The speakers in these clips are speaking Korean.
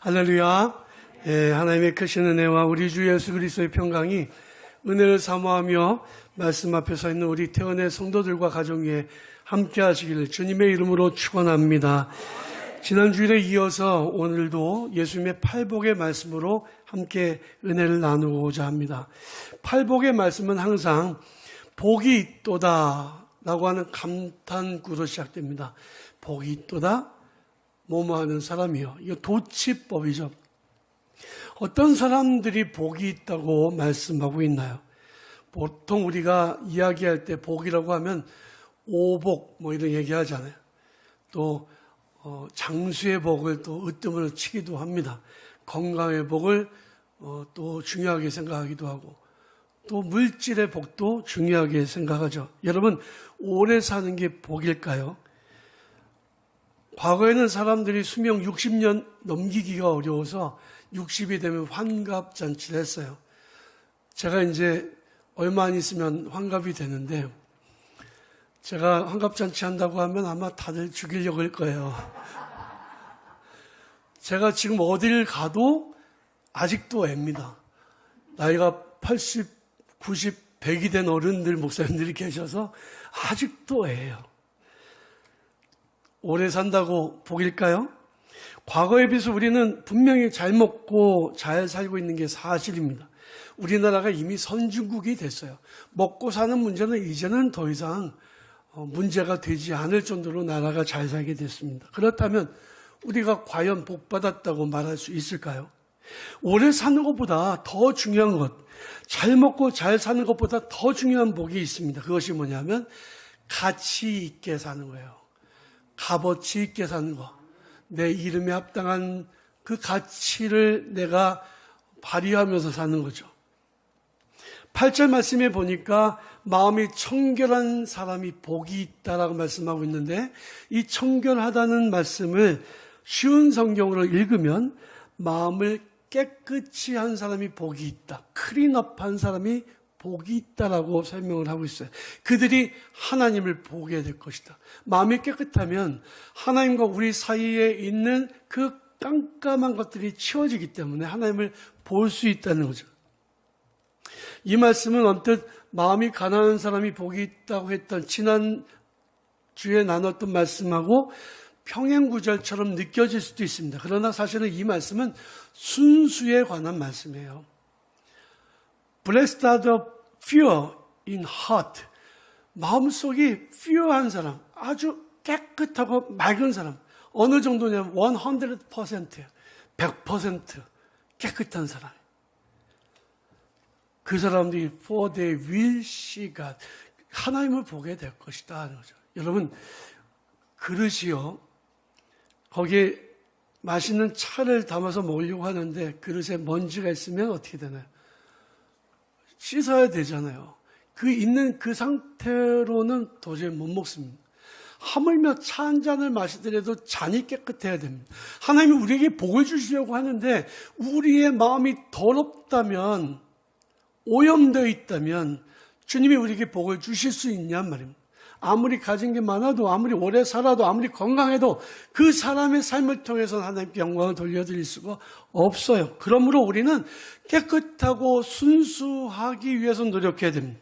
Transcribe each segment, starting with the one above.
할렐루야. 하나님의 크신 은혜와 우리 주 예수 그리스도의 평강이 은혜를 사모하며 말씀 앞에 서 있는 우리 태원의 성도들과 가정 위에 함께 하시기를 주님의 이름으로 축원합니다. 지난 주일에 이어서 오늘도 예수님의 팔복의 말씀으로 함께 은혜를 나누고자 합니다. 팔복의 말씀은 항상 복이 있도다 라고 하는 감탄구로 시작됩니다. 복이 있도다 뭐뭐 하는 사람이요. 이거 도치법이죠. 어떤 사람들이 복이 있다고 말씀하고 있나요? 보통 우리가 이야기할 때 복이라고 하면 오복 뭐 이런 얘기하잖아요. 또 장수의 복을 또 으뜸으로 치기도 합니다. 건강의 복을 또 중요하게 생각하기도 하고 또 물질의 복도 중요하게 생각하죠. 여러분 오래 사는 게 복일까요? 과거에는 사람들이 수명 60년 넘기기가 어려워서 60이 되면 환갑잔치를 했어요. 제가 이제 얼마 안 있으면 환갑이 되는데 제가 환갑잔치 한다고 하면 아마 다들 죽이려고 할 거예요. 제가 지금 어딜 가도 아직도 애입니다. 나이가 80, 90, 100이 된 어른들 목사님들이 계셔서 아직도 애예요. 오래 산다고 복일까요? 과거에 비해서 우리는 분명히 잘 먹고 잘 살고 있는 게 사실입니다. 우리나라가 이미 선진국이 됐어요. 먹고 사는 문제는 이제는 더 이상 문제가 되지 않을 정도로 나라가 잘 살게 됐습니다. 그렇다면 우리가 과연 복 받았다고 말할 수 있을까요? 오래 사는 것보다 더 중요한 것, 잘 먹고 잘 사는 것보다 더 중요한 복이 있습니다. 그것이 뭐냐면 가치 있게 사는 거예요. 값어치 있게 사는 거. 내 이름에 합당한 그 가치를 내가 발휘하면서 사는 거죠. 8절 말씀에 보니까 마음이 청결한 사람이 복이 있다라고 말씀하고 있는데 이 청결하다는 말씀을 쉬운 성경으로 읽으면 마음을 깨끗이 한 사람이 복이 있다. 클린업한 사람이 복이 있다라고 설명을 하고 있어요. 그들이 하나님을 보게 될 것이다. 마음이 깨끗하면 하나님과 우리 사이에 있는 그 깜깜한 것들이 치워지기 때문에 하나님을 볼 수 있다는 거죠. 이 말씀은 언뜻 마음이 가난한 사람이 복이 있다고 했던 지난 주에 나눴던 말씀하고 평행구절처럼 느껴질 수도 있습니다. 그러나 사실은 이 말씀은 순수에 관한 말씀이에요. Blessed are the pure in heart. 마음속이 pure한 사람, 아주 깨끗하고 맑은 사람. 어느 정도냐면 100%예요. 100% 깨끗한 사람. 그 사람들이 for they will see God. 하나님을 보게 될 것이다 하는 거죠. 여러분 그릇이요. 거기에 맛있는 차를 담아서 먹으려고 하는데 그릇에 먼지가 있으면 어떻게 되나요? 씻어야 되잖아요. 그 있는 그 상태로는 도저히 못 먹습니다. 하물며 차 한 잔을 마시더라도 잔이 깨끗해야 됩니다. 하나님이 우리에게 복을 주시려고 하는데 우리의 마음이 더럽다면 오염되어 있다면 주님이 우리에게 복을 주실 수 있냔 말입니다. 아무리 가진 게 많아도 아무리 오래 살아도 아무리 건강해도 그 사람의 삶을 통해서 하나님께 영광을 돌려드릴 수가 없어요. 그러므로 우리는 깨끗하고 순수하기 위해서 노력해야 됩니다.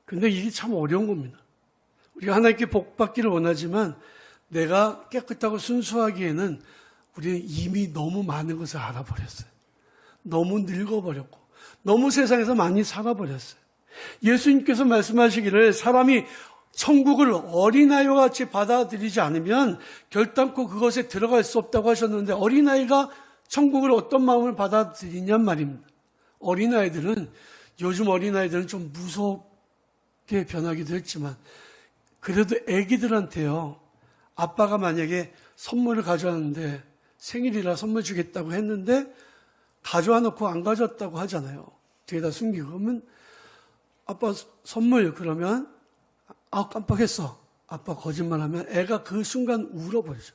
근데 이게 참 어려운 겁니다. 우리가 하나님께 복 받기를 원하지만 내가 깨끗하고 순수하기에는 우리는 이미 너무 많은 것을 알아버렸어요. 너무 늙어버렸고 너무 세상에서 많이 살아버렸어요. 예수님께서 말씀하시기를 사람이 천국을 어린아이와 같이 받아들이지 않으면 결단코 그것에 들어갈 수 없다고 하셨는데 어린아이가 천국을 어떤 마음을 받아들이냔 말입니다. 요즘 어린아이들은 좀 무섭게 변하기도 했지만 그래도 애기들한테요. 아빠가 만약에 선물을 가져왔는데 생일이라 선물 주겠다고 했는데 가져와 놓고 안 가져왔다고 하잖아요. 뒤에다 숨기고 그러면 아빠 선물 그러면 깜빡했어. 아빠 거짓말하면 애가 그 순간 울어버리죠.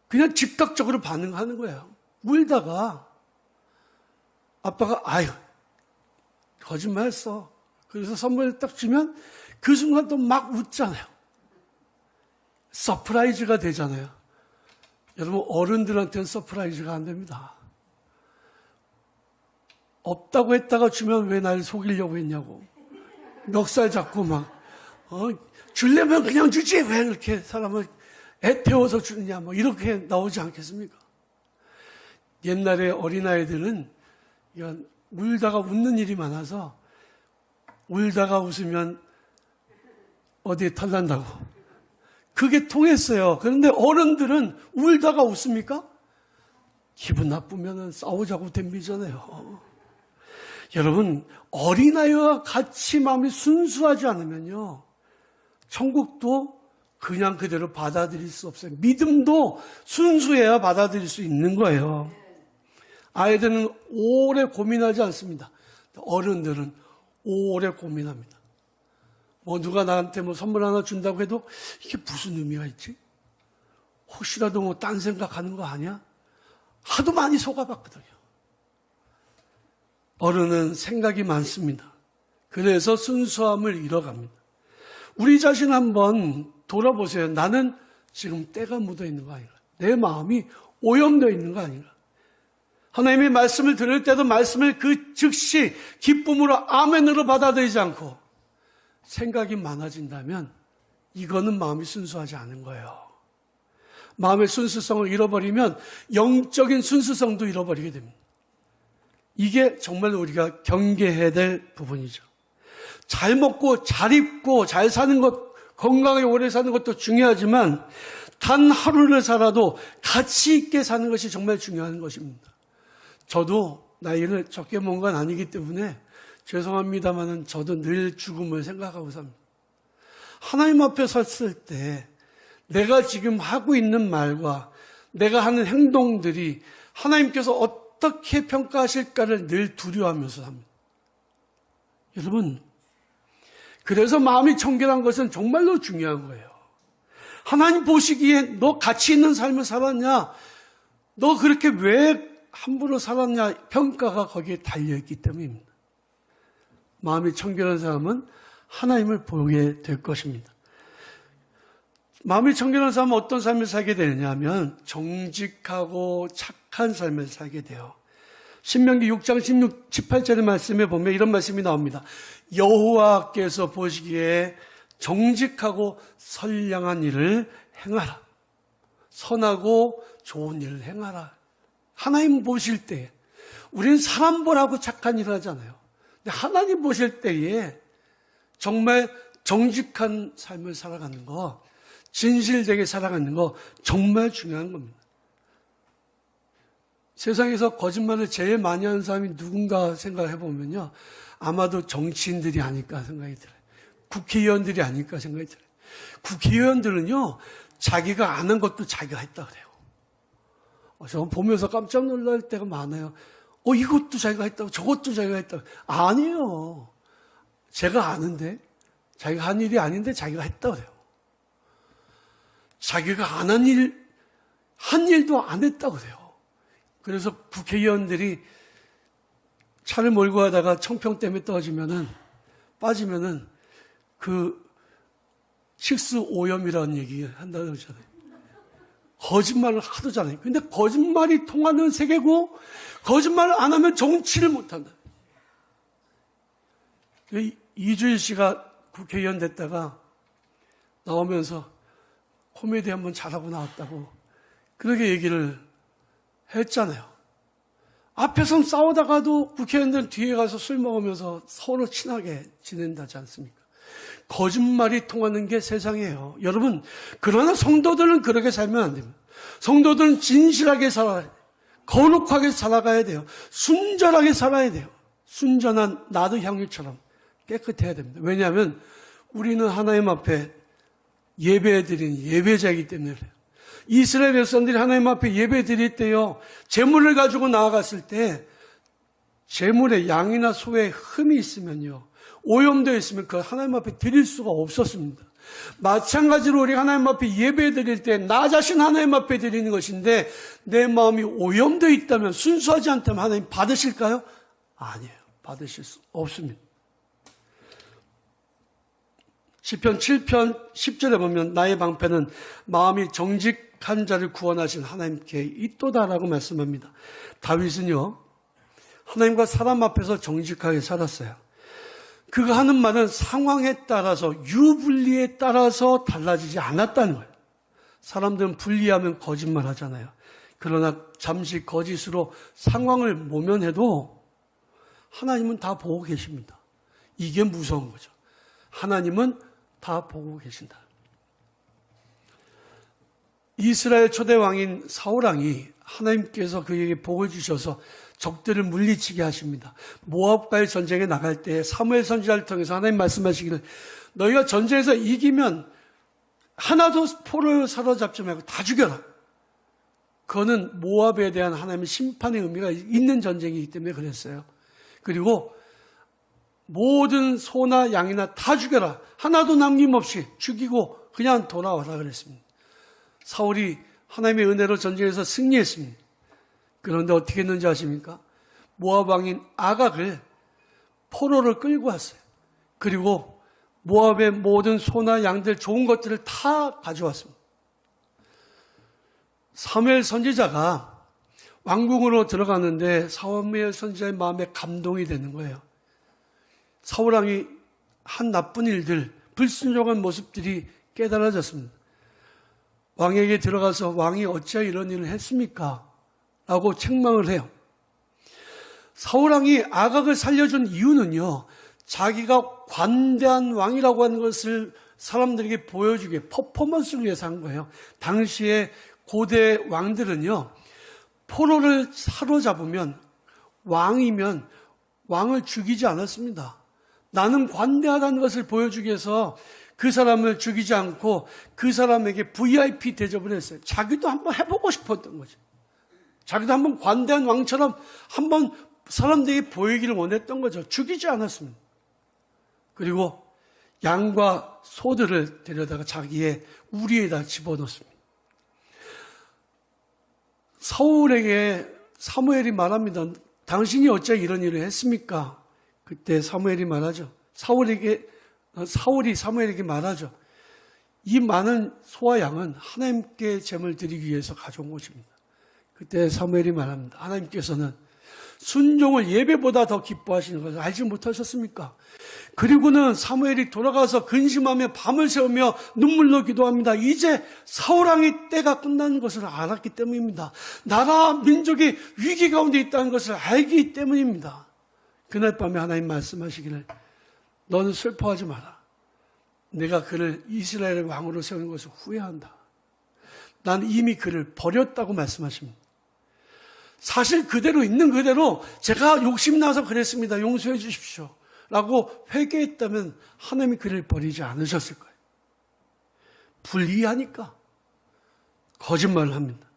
그냥 즉각적으로 반응하는 거예요. 울다가 아빠가 거짓말했어. 그래서 선물을 딱 주면 그 순간 또 막 웃잖아요. 서프라이즈가 되잖아요. 여러분, 어른들한테는 서프라이즈가 안 됩니다. 없다고 했다가 주면 왜 날 속이려고 했냐고. 멱살 잡고 주려면 그냥 주지 왜 이렇게 사람을 애태워서 주느냐 이렇게 나오지 않겠습니까? 옛날에 어린아이들은 울다가 웃는 일이 많아서 울다가 웃으면 어디에 털난다고 그게 통했어요. 그런데 어른들은 울다가 웃습니까? 기분 나쁘면 싸우자고 덤비잖아요. 여러분, 어린아이와 같이 마음이 순수하지 않으면요, 천국도 그냥 그대로 받아들일 수 없어요. 믿음도 순수해야 받아들일 수 있는 거예요. 아이들은 오래 고민하지 않습니다. 어른들은 오래 고민합니다. 누가 나한테 선물 하나 준다고 해도 이게 무슨 의미가 있지? 혹시라도 딴 생각하는 거 아니야? 하도 많이 속아봤거든요. 어른은 생각이 많습니다. 그래서 순수함을 잃어갑니다. 우리 자신 한번 돌아보세요. 나는 지금 때가 묻어 있는 거 아닌가? 내 마음이 오염되어 있는 거 아닌가? 하나님의 말씀을 들을 때도 말씀을 그 즉시 기쁨으로 아멘으로 받아들이지 않고 생각이 많아진다면 이거는 마음이 순수하지 않은 거예요. 마음의 순수성을 잃어버리면 영적인 순수성도 잃어버리게 됩니다. 이게 정말 우리가 경계해야 될 부분이죠. 잘 먹고 잘 입고 잘 사는 것, 건강하게 오래 사는 것도 중요하지만 단 하루를 살아도 가치 있게 사는 것이 정말 중요한 것입니다. 저도 나이를 적게 먹은 건 아니기 때문에 죄송합니다만은 저도 늘 죽음을 생각하고 삽니다. 하나님 앞에 섰을 때 내가 지금 하고 있는 말과 내가 하는 행동들이 하나님께서 어떻게 평가하실까를 늘 두려워하면서 삽니다. 여러분, 그래서 마음이 청결한 것은 정말로 중요한 거예요. 하나님 보시기에 너 가치 있는 삶을 살았냐? 너 그렇게 왜 함부로 살았냐? 평가가 거기에 달려있기 때문입니다. 마음이 청결한 사람은 하나님을 보게 될 것입니다. 마음이 청결한 사람은 어떤 삶을 살게 되느냐 하면 정직하고 착한 삶을 살게 돼요. 신명기 6장 18절의 말씀에 보면 이런 말씀이 나옵니다. 여호와께서 보시기에 정직하고 선량한 일을 행하라. 선하고 좋은 일을 행하라. 하나님 보실 때 우리는 사람 보라고 착한 일을 하잖아요. 근데 하나님 보실 때에 정말 정직한 삶을 살아가는 거, 진실되게 살아가는 거 정말 중요한 겁니다. 세상에서 거짓말을 제일 많이 하는 사람이 누군가 생각을 해보면요, 아마도 정치인들이 아닐까 생각이 들어요. 국회의원들이 아닐까 생각이 들어요. 국회의원들은요, 자기가 아는 것도 자기가 했다 그래요. 저 보면서 깜짝 놀랄 때가 많아요. 이것도 자기가 했다고, 저것도 자기가 했다고. 아니에요. 제가 아는데, 자기가 한 일이 아닌데 자기가 했다 그래요. 자기가 안 한 일도 안 했다 그래요. 그래서 국회의원들이 차를 몰고 가다가 청평 때문에 빠지면은 그 식수 오염이라는 얘기 한다고 그러잖아요. 거짓말을 하도 잘해요. 근데 거짓말이 통하는 세계고 거짓말을 안 하면 정치를 못 한다. 이주일 씨가 국회의원 됐다가 나오면서 코미디 한번 잘하고 나왔다고 그렇게 얘기를 했잖아요. 앞에선 싸우다가도 국회의원들은 뒤에 가서 술 먹으면서 서로 친하게 지낸다지 않습니까? 거짓말이 통하는 게 세상이에요. 여러분, 그러나 성도들은 그렇게 살면 안 됩니다. 성도들은 진실하게 살아야 돼요. 거룩하게 살아가야 돼요. 순전하게 살아야 돼요. 순전한 나도 향유처럼 깨끗해야 됩니다. 왜냐하면 우리는 하나님 앞에 예배드린 예배자이기 때문에 그래요. 이스라엘 백성들이 하나님 앞에 예배 드릴 때요, 제물을 가지고 나아갔을 때 제물에 양이나 소에 흠이 있으면요, 오염되어 있으면 그걸 하나님 앞에 드릴 수가 없었습니다. 마찬가지로 우리 하나님 앞에 예배 드릴 때 나 자신 하나님 앞에 드리는 것인데 내 마음이 오염되어 있다면, 순수하지 않다면 하나님 받으실까요? 아니에요. 받으실 수 없습니다. 시편 7편 10절에 보면 나의 방패는 마음이 정직한 자를 구원하신 하나님께 있도다라고 말씀합니다. 다윗은요, 하나님과 사람 앞에서 정직하게 살았어요. 그가 하는 말은 상황에 따라서, 유불리에 따라서 달라지지 않았다는 거예요. 사람들은 불리하면 거짓말 하잖아요. 그러나 잠시 거짓으로 상황을 모면해도 하나님은 다 보고 계십니다. 이게 무서운 거죠. 하나님은 다 보고 계신다. 이스라엘 초대 왕인 사울왕이 하나님께서 그에게 복을 주셔서 적들을 물리치게 하십니다. 모압과의 전쟁에 나갈 때 사무엘 선지자를 통해서 하나님 말씀하시기를 너희가 전쟁에서 이기면 하나도 포로를 사로잡지 말고 다 죽여라. 그거는 모압에 대한 하나님의 심판의 의미가 있는 전쟁이기 때문에 그랬어요. 그리고 모든 소나 양이나 다 죽여라. 하나도 남김없이 죽이고 그냥 돌아와라 그랬습니다. 사울이 하나님의 은혜로 전쟁에서 승리했습니다. 그런데 어떻게 했는지 아십니까? 모압 왕인 아각을 포로를 끌고 왔어요. 그리고 모압의 모든 소나 양들 좋은 것들을 다 가져왔습니다. 사무엘 선지자가 왕궁으로 들어가는데 사무엘 선지자의 마음에 감동이 되는 거예요. 사울 왕이 한 나쁜 일들, 불순종한 모습들이 깨달아졌습니다. 왕에게 들어가서 왕이 어찌하여 이런 일을 했습니까? 라고 책망을 해요. 사울 왕이 아각을 살려준 이유는요, 자기가 관대한 왕이라고 하는 것을 사람들에게 보여주게 퍼포먼스를 위해서 한 거예요. 당시에 고대 왕들은요, 포로를 사로잡으면 왕이면 왕을 죽이지 않았습니다. 나는 관대하다는 것을 보여주기 위해서 그 사람을 죽이지 않고 그 사람에게 VIP 대접을 했어요. 자기도 한번 해보고 싶었던 거죠. 자기도 한번 관대한 왕처럼 한번 사람들에게 보이기를 원했던 거죠. 죽이지 않았습니다. 그리고 양과 소들을 데려다가 자기의 우리에다 집어넣습니다. 사울에게 사무엘이 말합니다. 당신이 어찌 이런 일을 했습니까? 그때 사무엘이 말하죠. 사울이 사무엘에게 말하죠. 이 많은 소와 양은 하나님께 제물 드리기 위해서 가져온 것입니다. 그때 사무엘이 말합니다. 하나님께서는 순종을 예배보다 더 기뻐하시는 것을 알지 못하셨습니까? 그리고는 사무엘이 돌아가서 근심하며 밤을 새우며 눈물로 기도합니다. 이제 사울왕의 때가 끝나는 것을 알았기 때문입니다. 나라 민족이 위기 가운데 있다는 것을 알기 때문입니다. 그날 밤에 하나님 말씀하시기를 너는 슬퍼하지 마라. 내가 그를 이스라엘의 왕으로 세우는 것을 후회한다. 난 이미 그를 버렸다고 말씀하십니다. 사실 그대로 있는 그대로 제가 욕심나서 그랬습니다. 용서해 주십시오. 라고 회개했다면 하나님이 그를 버리지 않으셨을 거예요. 불이하니까 거짓말을 합니다.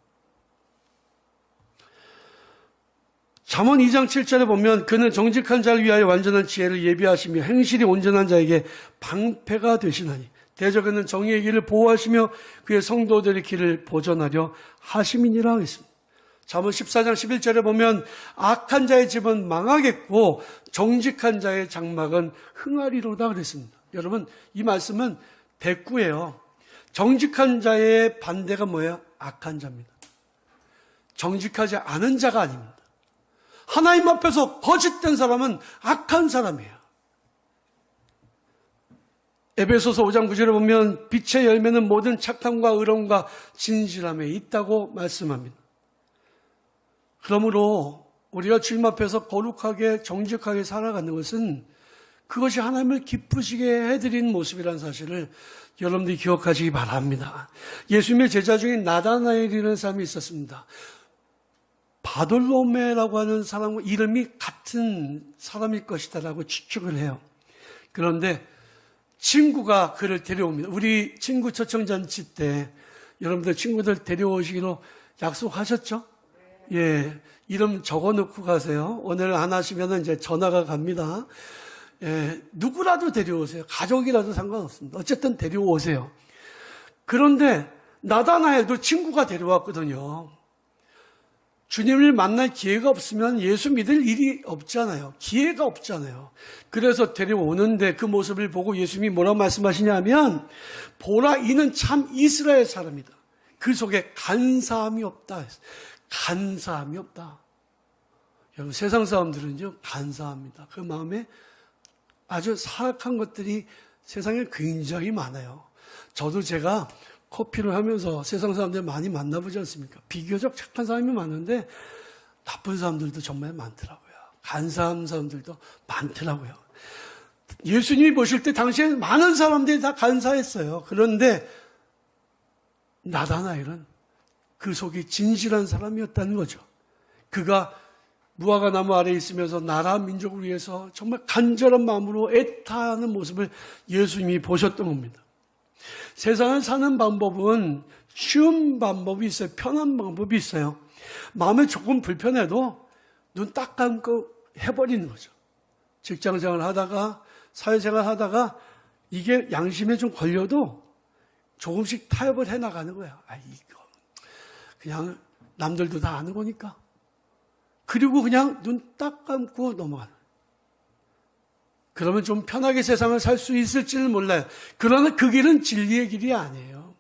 잠언 2장 7절에 보면 그는 정직한 자를 위하여 완전한 지혜를 예비하시며 행실이 온전한 자에게 방패가 되시나니 대적에는 정의의 길을 보호하시며 그의 성도들의 길을 보전하려 하심이니라 하겠습니다. 잠언 14장 11절에 보면 악한 자의 집은 망하겠고 정직한 자의 장막은 흥하리로다 그랬습니다. 여러분 이 말씀은 대꾸예요. 정직한 자의 반대가 뭐예요? 악한 자입니다. 정직하지 않은 자가 아닙니다. 하나님 앞에서 거짓된 사람은 악한 사람이에요. 에베소서 5장 9절에 보면 빛의 열매는 모든 착함과 의로움과 진실함에 있다고 말씀합니다. 그러므로 우리가 주님 앞에서 거룩하게 정직하게 살아가는 것은 그것이 하나님을 기쁘시게 해드리는 모습이라는 사실을 여러분들이 기억하시기 바랍니다. 예수님의 제자 중에 나다나엘이라는 사람이 있었습니다. 바돌로메라고 하는 사람과 이름이 같은 사람일 것이다라고 추측을 해요. 그런데 친구가 그를 데려옵니다. 우리 친구 초청잔치 때 여러분들 친구들 데려오시기로 약속하셨죠? 예, 이름 적어놓고 가세요. 오늘 안 하시면 이제 전화가 갑니다. 예, 누구라도 데려오세요. 가족이라도 상관없습니다. 어쨌든 데려오세요. 그런데 나다나엘도 친구가 데려왔거든요. 주님을 만날 기회가 없으면 예수 믿을 일이 없잖아요. 기회가 없잖아요. 그래서 데려오는데 그 모습을 보고 예수님이 뭐라고 말씀하시냐면 보라 이는 참 이스라엘 사람이다. 그 속에 간사함이 없다. 간사함이 없다. 여러분, 세상 사람들은요, 간사합니다. 그 마음에 아주 사악한 것들이 세상에 굉장히 많아요. 저도 제가 커피를 하면서 세상 사람들 많이 만나보지 않습니까? 비교적 착한 사람이 많은데 나쁜 사람들도 정말 많더라고요. 간사한 사람들도 많더라고요. 예수님이 보실 때 당시에 많은 사람들이 다 간사했어요. 그런데 나다나엘은 그 속이 진실한 사람이었다는 거죠. 그가 무화과 나무 아래에 있으면서 나라 민족을 위해서 정말 간절한 마음으로 애타하는 모습을 예수님이 보셨던 겁니다. 세상을 사는 방법은 쉬운 방법이 있어요. 편한 방법이 있어요. 마음이 조금 불편해도 눈 딱 감고 해버리는 거죠. 직장생활 하다가 사회생활 하다가 이게 양심에 좀 걸려도 조금씩 타협을 해나가는 거야. 이거 그냥 남들도 다 아는 거니까. 그리고 그냥 눈 딱 감고 넘어가는. 그러면 좀 편하게 세상을 살 수 있을지는 몰라요. 그러나 그 길은 진리의 길이 아니에요.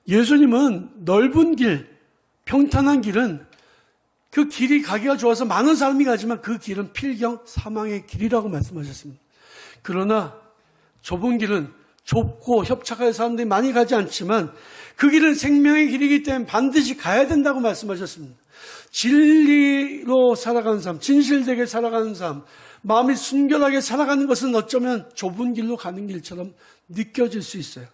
예수님은 넓은 길, 평탄한 길은 그 길이 가기가 좋아서 많은 사람이 가지만 그 길은 필경 사망의 길이라고 말씀하셨습니다. 그러나 좁은 길은 좁고 협착할 사람들이 많이 가지 않지만 그 길은 생명의 길이기 때문에 반드시 가야 된다고 말씀하셨습니다. 진리로 살아가는 삶, 진실되게 살아가는 삶, 마음이 순결하게 살아가는 것은 어쩌면 좁은 길로 가는 길처럼 느껴질 수 있어요.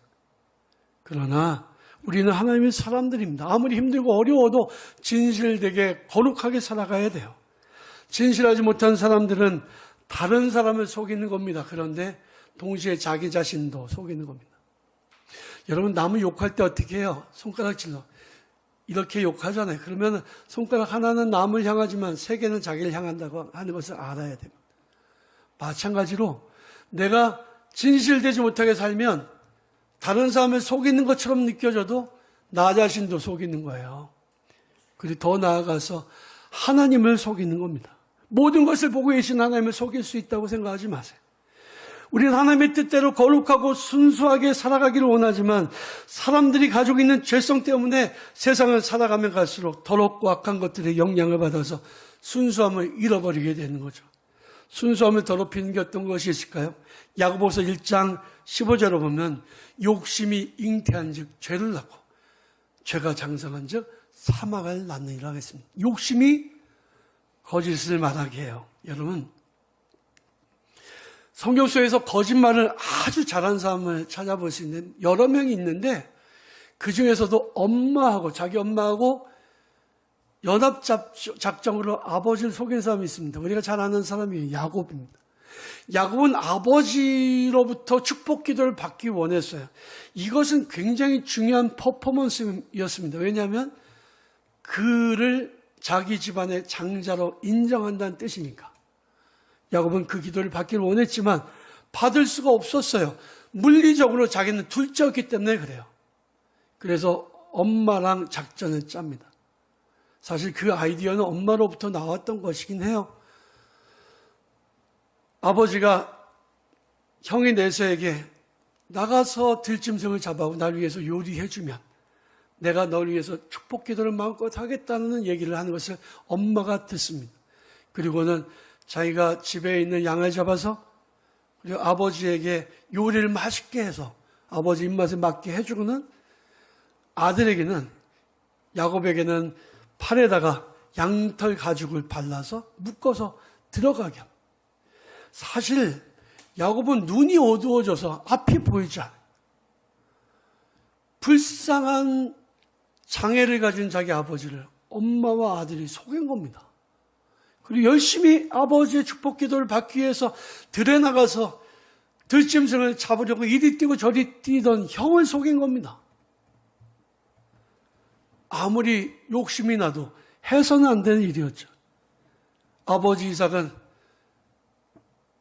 그러나 우리는 하나님의 사람들입니다. 아무리 힘들고 어려워도 진실되게 거룩하게 살아가야 돼요. 진실하지 못한 사람들은 다른 사람을 속이는 겁니다. 그런데 동시에 자기 자신도 속이는 겁니다. 여러분, 남을 욕할 때 어떻게 해요? 손가락질로 이렇게 욕하잖아요. 그러면 손가락 하나는 남을 향하지만 세 개는 자기를 향한다고 하는 것을 알아야 됩니다. 마찬가지로 내가 진실되지 못하게 살면 다른 사람을 속이는 것처럼 느껴져도 나 자신도 속이는 거예요. 그리고 더 나아가서 하나님을 속이는 겁니다. 모든 것을 보고 계신 하나님을 속일 수 있다고 생각하지 마세요. 우리는 하나님의 뜻대로 거룩하고 순수하게 살아가기를 원하지만 사람들이 가지고 있는 죄성 때문에 세상을 살아가면 갈수록 더럽고 악한 것들의 영향을 받아서 순수함을 잃어버리게 되는 거죠. 순수함을 더럽히는 게 어떤 것이 있을까요? 야고보서 1장 15절을 보면 욕심이 잉태한 즉 죄를 낳고 죄가 장성한 즉 사망을 낳느니라 하겠습니다. 욕심이 거짓을 말하게 해요. 여러분, 성경 속에서 거짓말을 아주 잘하는 사람을 찾아볼 수 있는 여러 명이 있는데 그 중에서도 자기 엄마하고 연합작정으로 아버지를 속인 사람이 있습니다. 우리가 잘 아는 사람이 야곱입니다. 야곱은 아버지로부터 축복 기도를 받기 원했어요. 이것은 굉장히 중요한 퍼포먼스였습니다. 왜냐하면 그를 자기 집안의 장자로 인정한다는 뜻이니까. 야곱은 그 기도를 받기를 원했지만 받을 수가 없었어요. 물리적으로 자기는 둘째였기 때문에 그래요. 그래서 엄마랑 작전을 짭니다. 사실 그 아이디어는 엄마로부터 나왔던 것이긴 해요. 아버지가 형이 내세에게 나가서 들짐승을 잡아오고 날 위해서 요리해주면 내가 널 위해서 축복 기도를 마음껏 하겠다는 얘기를 하는 것을 엄마가 듣습니다. 그리고는 자기가 집에 있는 양을 잡아서 그리고 아버지에게 요리를 맛있게 해서 아버지 입맛에 맞게 해주고는 아들에게는 야곱에게는 팔에다가 양털 가죽을 발라서 묶어서 들어가게 합니다. 사실 야곱은 눈이 어두워져서 앞이 보이지 않아요. 불쌍한 장애를 가진 자기 아버지를 엄마와 아들이 속인 겁니다. 그리고 열심히 아버지의 축복 기도를 받기 위해서 들에 나가서 들짐승을 잡으려고 이리 뛰고 저리 뛰던 형을 속인 겁니다. 아무리 욕심이 나도 해서는 안 되는 일이었죠. 아버지 이삭은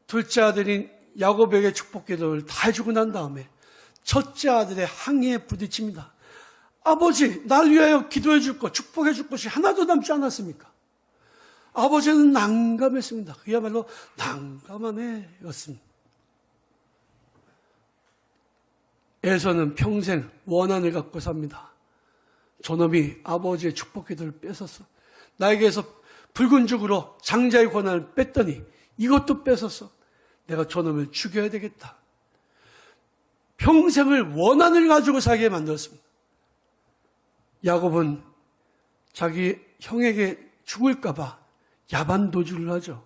둘째 아들인 야곱에게 축복 기도를 다 해주고 난 다음에 첫째 아들의 항의에 부딪힙니다. 아버지, 날 위하여 기도해 줄 것, 축복해 줄 것이 하나도 남지 않았습니까? 아버지는 난감했습니다. 그야말로 난감한 애였습니다. 에서는 평생 원한을 갖고 삽니다. 저놈이 아버지의 축복기도를 뺏었어. 나에게서 붉은 죽으로 장자의 권한을 뺐더니 이것도 뺏었어. 내가 저놈을 죽여야 되겠다. 평생을 원한을 가지고 살게 만들었습니다. 야곱은 자기 형에게 죽을까 봐 야반도주를 하죠.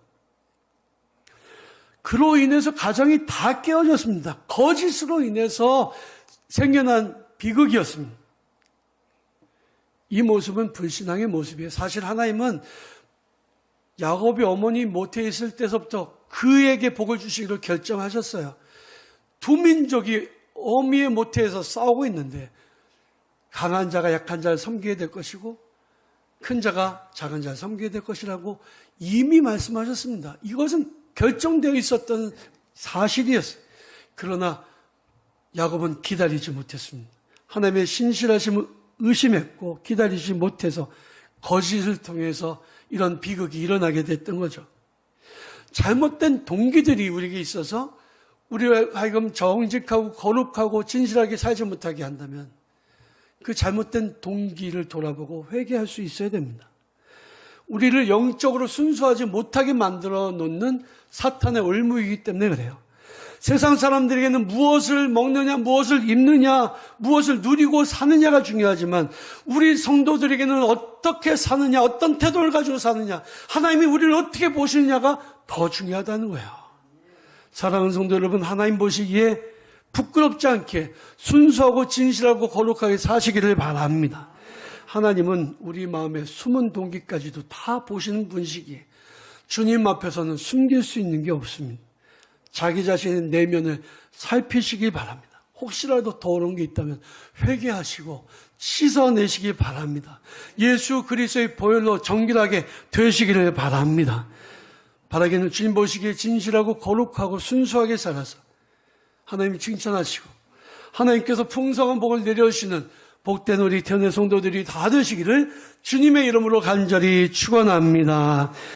그로 인해서 가정이 다 깨어졌습니다. 거짓으로 인해서 생겨난 비극이었습니다. 이 모습은 불신앙의 모습이에요. 사실 하나님은 야곱의 어머니 모태에 있을 때서부터 그에게 복을 주시기로 결정하셨어요. 두 민족이 어미의 모태에서 싸우고 있는데 강한 자가 약한 자를 섬기게 될 것이고 큰 자가 작은 자를 섬기게 될 것이라고 이미 말씀하셨습니다. 이것은 결정되어 있었던 사실이었어요. 그러나 야곱은 기다리지 못했습니다. 하나님의 신실하심을 의심했고 기다리지 못해서 거짓을 통해서 이런 비극이 일어나게 됐던 거죠. 잘못된 동기들이 우리에게 있어서 우리를 하여금 정직하고 거룩하고 진실하게 살지 못하게 한다면 그 잘못된 동기를 돌아보고 회개할 수 있어야 됩니다. 우리를 영적으로 순수하지 못하게 만들어 놓는 사탄의 올무이기 때문에 그래요. 세상 사람들에게는 무엇을 먹느냐, 무엇을 입느냐, 무엇을 누리고 사느냐가 중요하지만 우리 성도들에게는 어떻게 사느냐, 어떤 태도를 가지고 사느냐, 하나님이 우리를 어떻게 보시느냐가 더 중요하다는 거예요. 사랑하는 성도 여러분, 하나님 보시기에 부끄럽지 않게 순수하고 진실하고 거룩하게 사시기를 바랍니다. 하나님은 우리 마음의 숨은 동기까지도 다 보시는 분이시기에 주님 앞에서는 숨길 수 있는 게 없습니다. 자기 자신의 내면을 살피시기 바랍니다. 혹시라도 더러운 게 있다면 회개하시고 씻어내시기 바랍니다. 예수 그리스도의 보혈로 정결하게 되시기를 바랍니다. 바라기는 주님 보시기에 진실하고 거룩하고 순수하게 살아서 하나님이 칭찬하시고 하나님께서 풍성한 복을 내려주시는 복된 우리 태어난 성도들이 다 되시기를 주님의 이름으로 간절히 축원합니다.